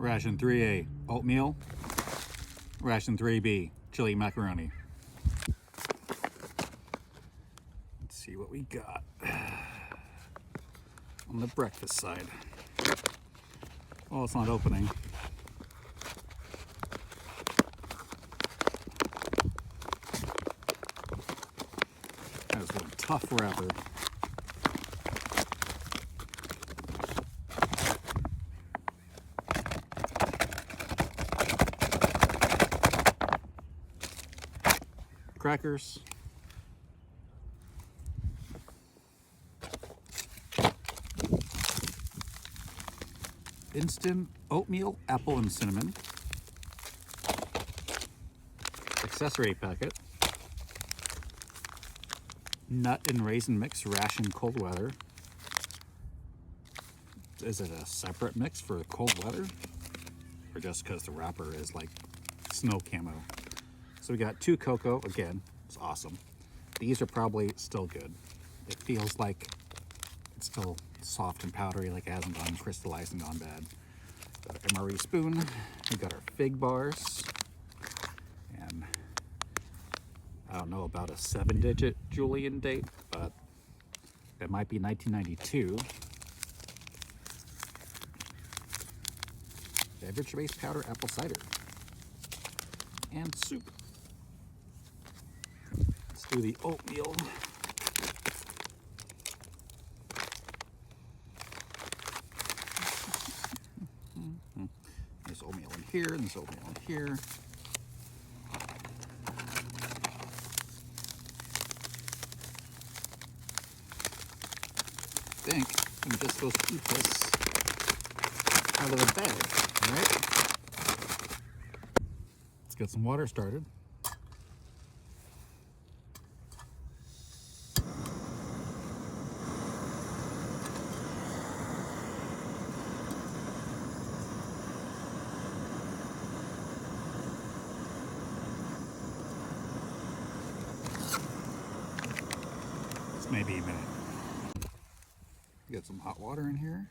Ration 3A, oatmeal. Ration 3B, chili macaroni. Let's see what we got on the breakfast side. Well, it's not opening. That was a tough wrapper. Crackers. Instant oatmeal, apple and cinnamon. Accessory packet. Nut and raisin mix, Ration cold weather. Is it a separate mix for cold weather? Or just because the wrapper is like snow camo? So we got 2 cocoa, again, it's awesome. These are probably still good. It feels like it's still soft and powdery, like it hasn't gone crystallized and gone bad. Got our MRE spoon, we got our fig bars, and I don't know about a 7-digit Julian date, but it might be 1992. Beverage-based powder apple cider. And soup. Let's do the oatmeal. There's oatmeal in here, and there's oatmeal in here. I think I'm just supposed to eat this out of the bag, all right? Let's get some water started. This may be a minute. Get some hot water in here.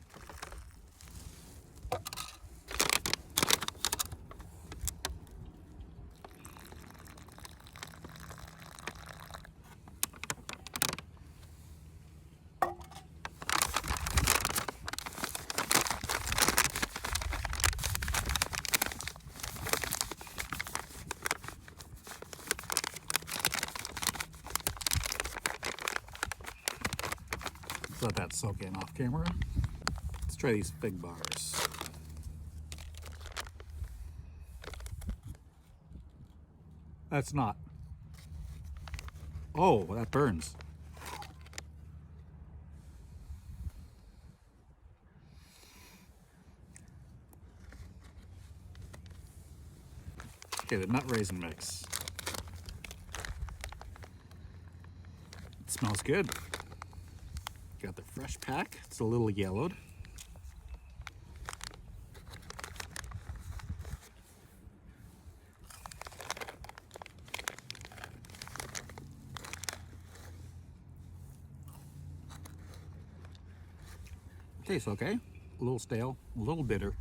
Let that soak in off camera. Let's try these fig bars. That's not. Oh, that burns. Okay, the nut raisin mix. It smells good. Got the fresh pack. It's a little yellowed. Tastes okay. A little stale, a little bitter.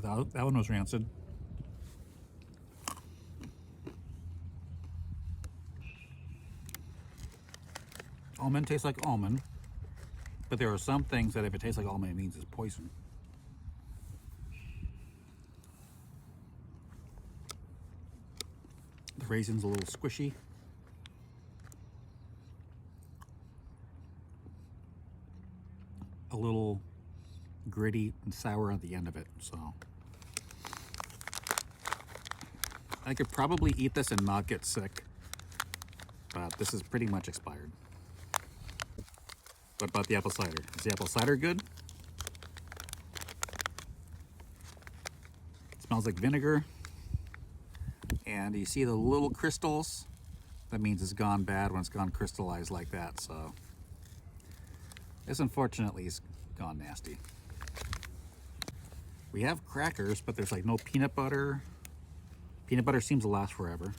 Oh, that one was rancid. Almond tastes like almond, but there are some things that if it tastes like almond, it means it's poison. The raisin's a little squishy. A little gritty and sour at the end of it, so. I could probably eat this and not get sick, but this is pretty much expired. What about the apple cider? Is the apple cider good? It smells like vinegar. And you see the little crystals? That means it's gone bad when it's gone crystallized like that, so. This unfortunately is gone nasty. We have crackers, but there's like no peanut butter. Peanut butter seems to last forever.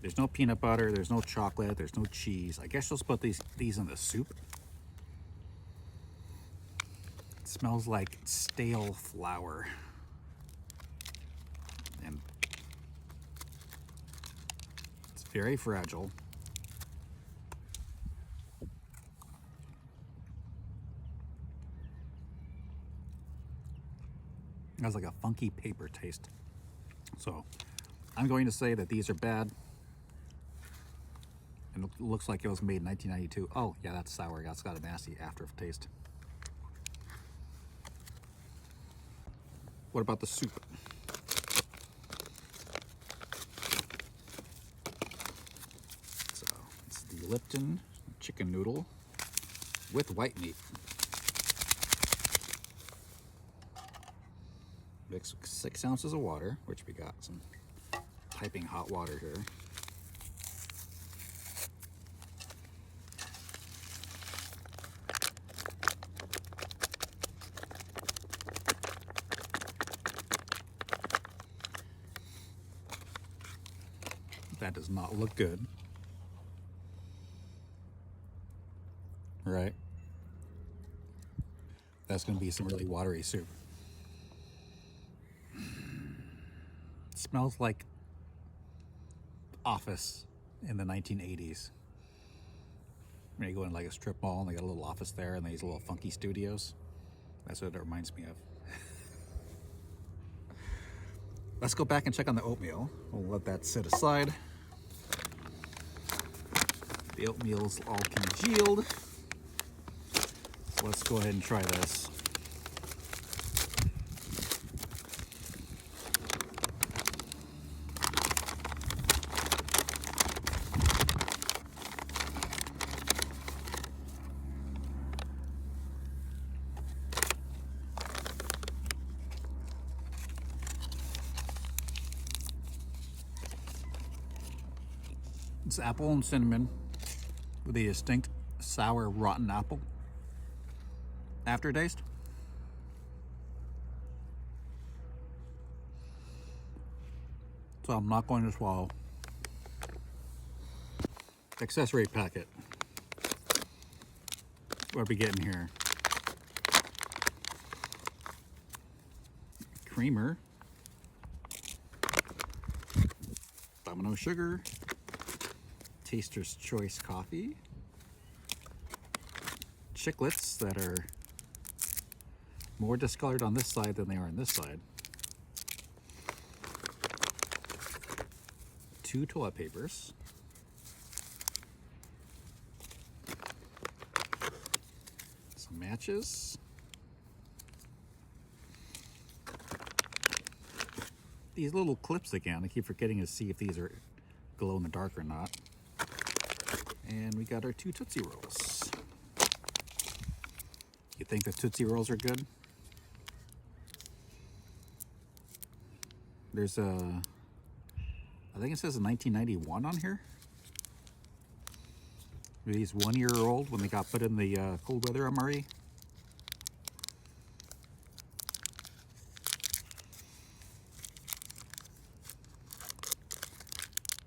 There's no peanut butter, there's no chocolate, there's no cheese. I guess you'll put these in the soup. smells like stale flour. And it's very fragile. It has like a funky paper taste. So I'm going to say that these are bad. And it looks like it was made in 1992. Oh, yeah, that's sour. That's got a nasty aftertaste. What about the soup? So it's the Lipton chicken noodle with white meat. Mix 6 ounces of water, which we got some piping hot water here. That does not look good. Right? That's going to be some really watery soup. It smells like office in the 1980s. When you go in like a strip mall and they got a little office there and these little funky studios. That's what it reminds me of. Let's go back and check on the oatmeal. We'll let that sit aside. The oatmeal's all congealed. So let's go ahead and try this. It's apple and cinnamon with a distinct sour, rotten apple aftertaste. So I'm not going to swallow. Accessory packet. What are we getting here? Creamer. Domino sugar. Taster's Choice coffee. Chiclets that are more discolored on this side than they are on this side. 2 toilet papers. Some matches. These little clips again, I keep forgetting to see if these are glow in the dark or not. And we got our 2 Tootsie Rolls. You think the Tootsie Rolls are good? There's a, I think it says a 1991 on here. These 1 year old when they got put in the cold weather MRE.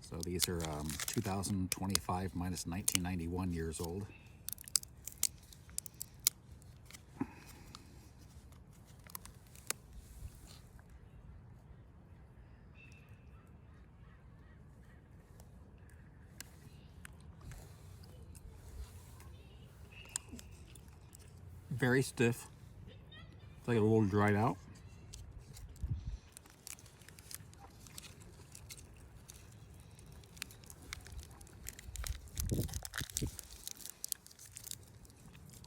So these are 2025 minus 1991 years old. Very stiff. It's like a little dried out.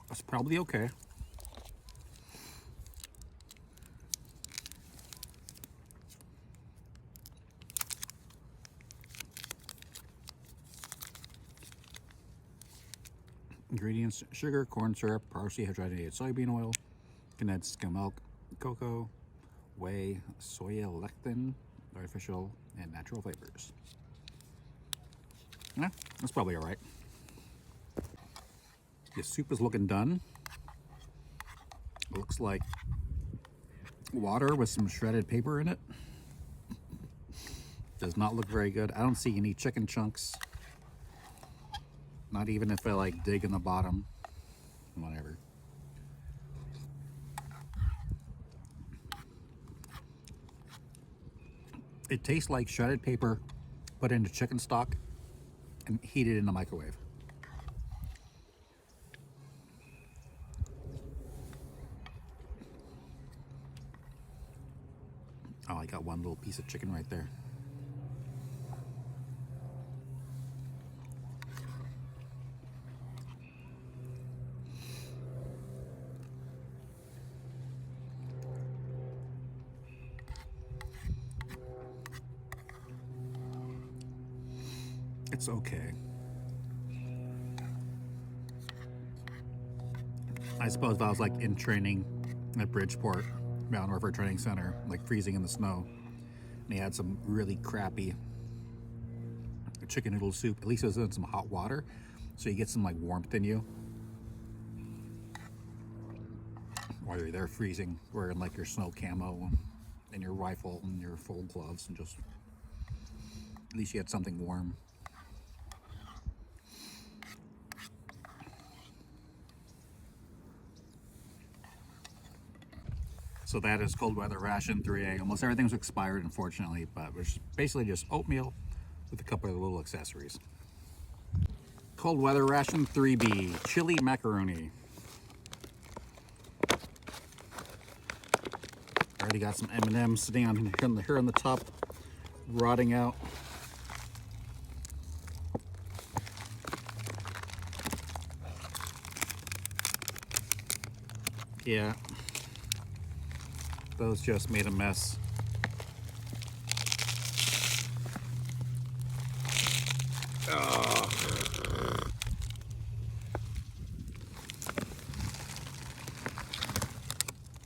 That's probably okay. Ingredients: sugar, corn syrup, partially hydrogenated soybean oil, condensed skim milk, cocoa, whey, soya lecithin, artificial and natural flavors. Yeah, that's probably all right. The soup is looking done. Looks like water with some shredded paper in it. Does not look very good. I don't see any chicken chunks. Not even if I like dig in the bottom. Whatever. It tastes like shredded paper put into chicken stock and heated in the microwave. Oh, I got one little piece of chicken right there. It's okay. I suppose if I was like in training at Bridgeport, Mountain River Training Center, like freezing in the snow, and they had some really crappy chicken noodle soup. At least it was in some hot water, so you get some like warmth in you while you're there freezing, wearing like your snow camo and your rifle and your full gloves, and just at least you had something warm. So that is cold weather ration 3A. Almost everything's expired, unfortunately, but it's basically just oatmeal with a couple of little accessories. Cold weather ration 3B, chili macaroni. Already got some M&Ms sitting on here on the top, rotting out. Yeah, those just made a mess. Oh.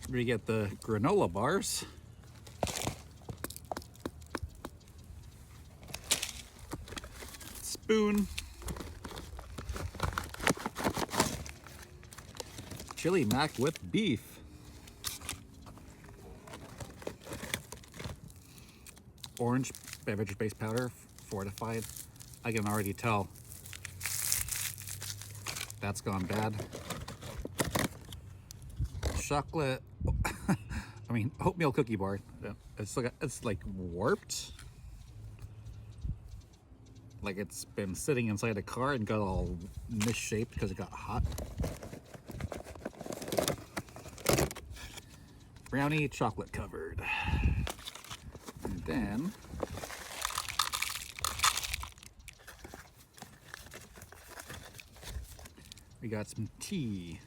We get the granola bars. Spoon. Chili mac with beef. Orange beverage-based powder, fortified. I can already tell that's gone bad. Chocolate, I mean oatmeal cookie bar. It's like warped. Like it's been sitting inside a car and got all misshaped because it got hot. Brownie chocolate covered. And then we got some tea.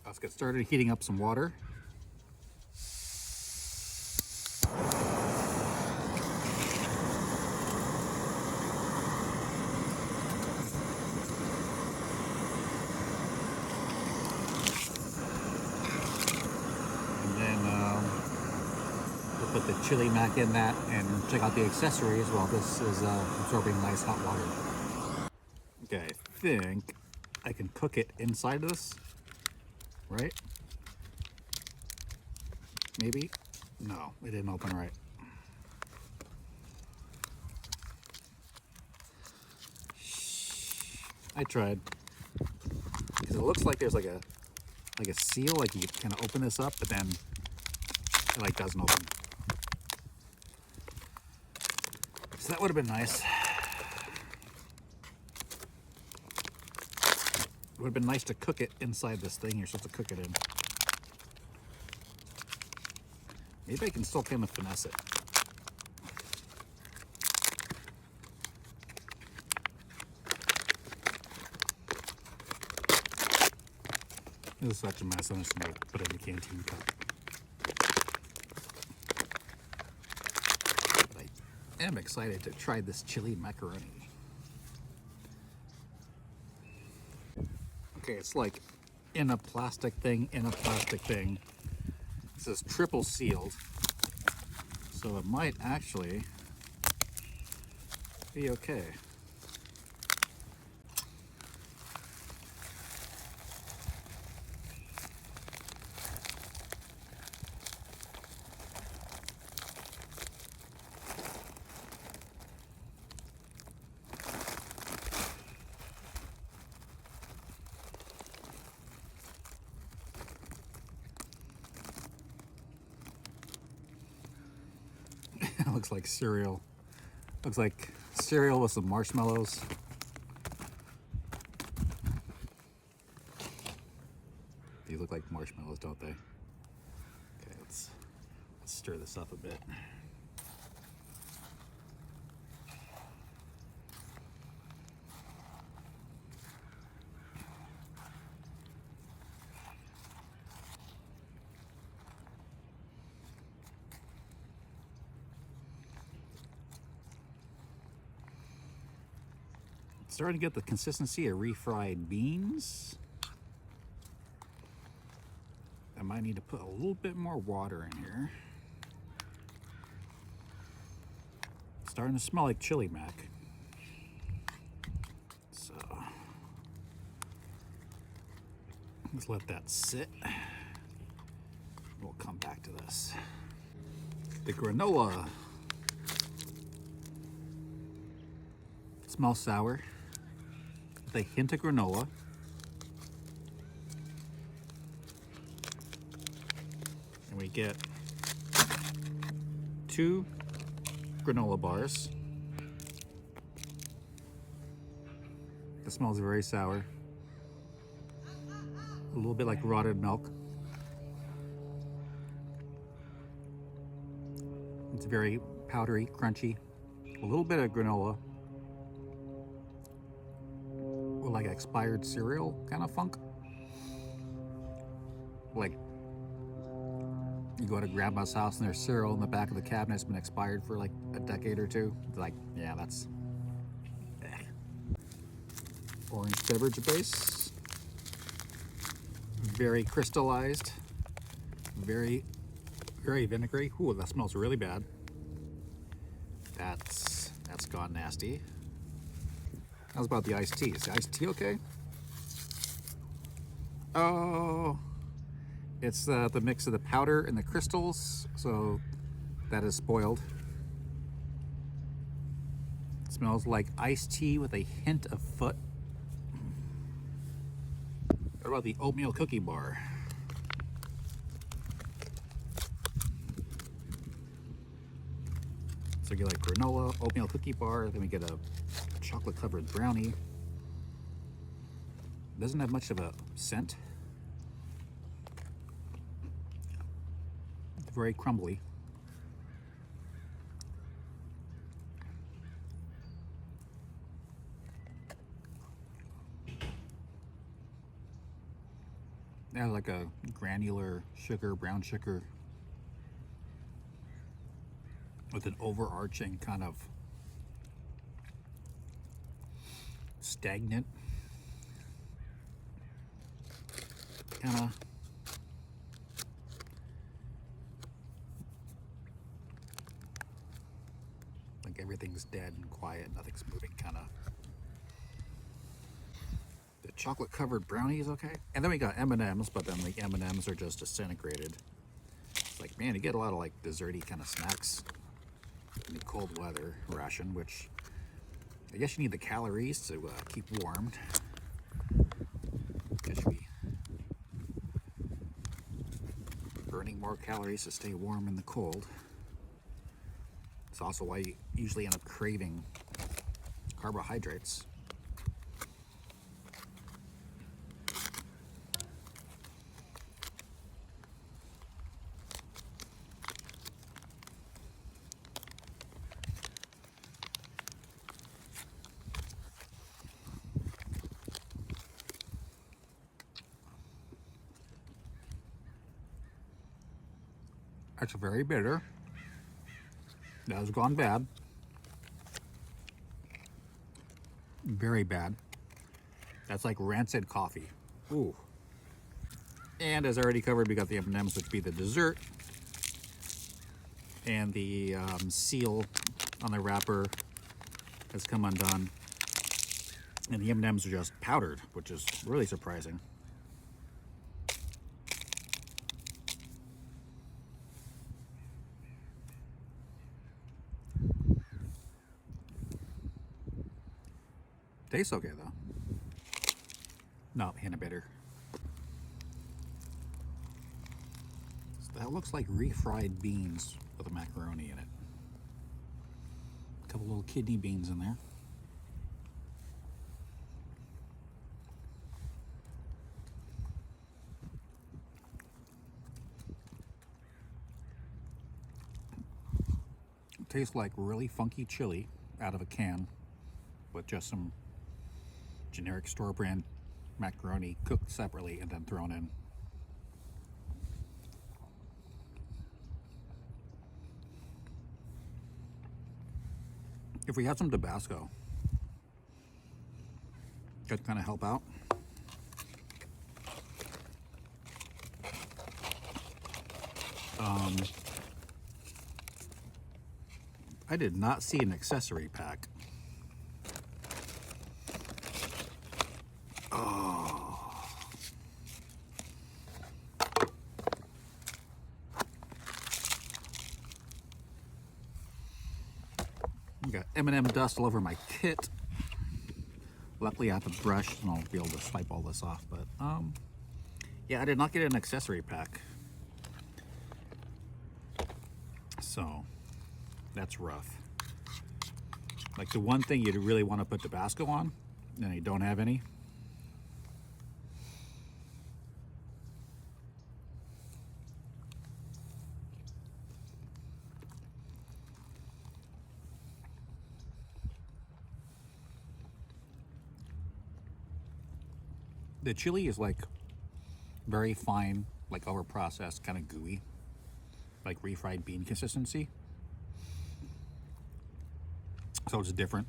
Let's get started heating up some water. We'll put the chili mac in that and check out the accessories while this is absorbing nice hot water. Okay, I think I can cook it inside of this, right? Maybe? No, it didn't open right. I tried. Because it looks like there's like a seal, like you kind of open this up, but then it like doesn't open. So that would have been nice. It would have been nice to cook it inside this thing you're supposed to cook it in. Maybe I can still kind of finesse it. This is such a mess. I'm just going to put it in the canteen cup. But I am excited to try this chili macaroni. Okay, it's like in a plastic thing, This is triple sealed, so it might actually be okay. looks like cereal. Looks like cereal with some marshmallows. These look like marshmallows, don't they? Okay, let's stir this up a bit. Starting to get the consistency of refried beans. I might need to put a little bit more water in here. It's starting to smell like chili mac. So let's let that sit. We'll come back to this. The granola. It smells sour. With a hint of granola. And we get 2 granola bars. It smells very sour. A little bit like rotted milk. It's very powdery, crunchy. A little bit of granola. Or like expired cereal kind of funk. Like you go to grandma's house and there's cereal in the back of the cabinet's been expired for like a decade or two. It's like, yeah, that's orange beverage base. Very crystallized. Very vinegary. Ooh, that smells really bad. That's gone nasty. How's about the iced tea? Is the iced tea okay? Oh, it's the mix of the powder and the crystals, so that is spoiled. It smells like iced tea with a hint of foot. What about the oatmeal cookie bar? So we get like granola, oatmeal cookie bar, then we get a chocolate covered brownie. Doesn't have much of a scent. Very crumbly. It has like a granular sugar, brown sugar, with an overarching kind of stagnant kind of like everything's dead and quiet, nothing's moving kind of. The chocolate covered brownie is okay, and then we got M&Ms, but then the M&Ms are just disintegrated. It's like, man, you get a lot of like desserty kind of snacks in the cold weather ration, which I guess you need the calories to keep warmed. Guess we burning more calories to stay warm in the cold. It's also why you usually end up craving carbohydrates. That's very bitter. That has gone bad. Very bad. That's like rancid coffee. Ooh. And as I already covered, we got the M&Ms, which would be the dessert. And the seal on the wrapper has come undone. And the M&Ms are just powdered, which is really surprising. Tastes okay though. No, hint of bitter. So that looks like refried beans with a macaroni in it. A couple little kidney beans in there. It tastes like really funky chili out of a can with just some generic store brand macaroni cooked separately and then thrown in. If we had some Tabasco, could kind of help out. I did not see an accessory pack. Oh. I got M&M dust all over my kit. Luckily I have a brush and I'll be able to swipe all this off, but yeah, I did not get an accessory pack. So that's rough. Like the one thing you'd really want to put Tabasco on, and you don't have any. The chili is like very fine, like over processed, kind of gooey, like refried bean consistency. So it's different.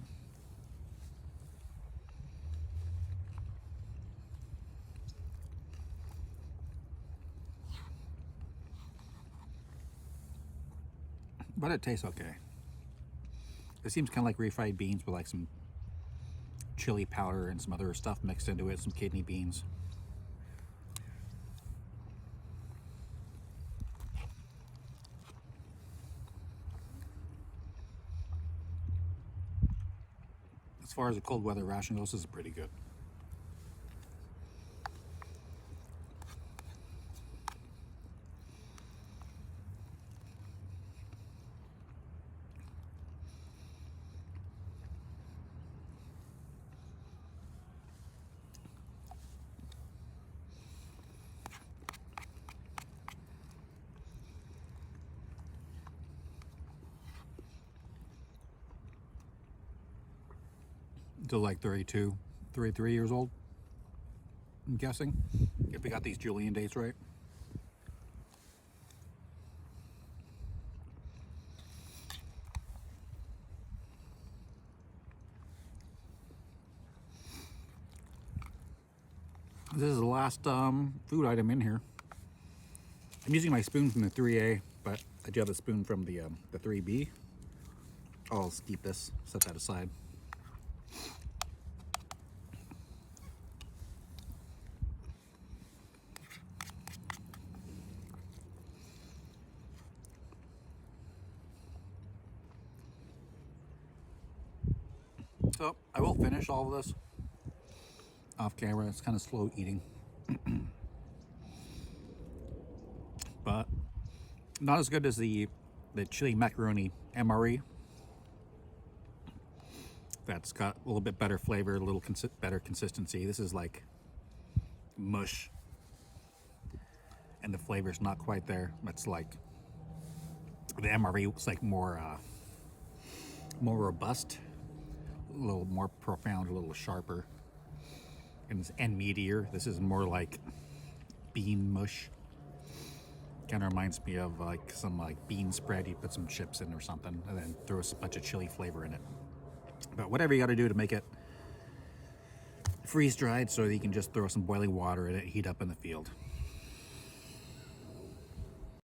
But it tastes okay. It seems kind of like refried beans with like some chili powder and some other stuff mixed into it, some kidney beans. As far as a cold weather ration goes, this is pretty good. To like 32, 33 years old, I'm guessing, if we got these Julian dates right. This is the last food item in here. I'm using my spoon from the 3A, but I do have a spoon from the 3B. I'll keep this, set that aside. So I will finish all of this off camera. It's kind of slow eating. But not as good as the chili macaroni MRE. That's got a little bit better flavor, a little better consistency. This is like mush, and the flavor's not quite there. It's like the MRE was like more robust, a little more profound, a little sharper, and meatier. This is more like bean mush. Kind of reminds me of like some like bean spread. You put some chips in or something, and then throw a bunch of chili flavor in it. But whatever you got to do to make it freeze dried, so that you can just throw some boiling water in it, heat up in the field.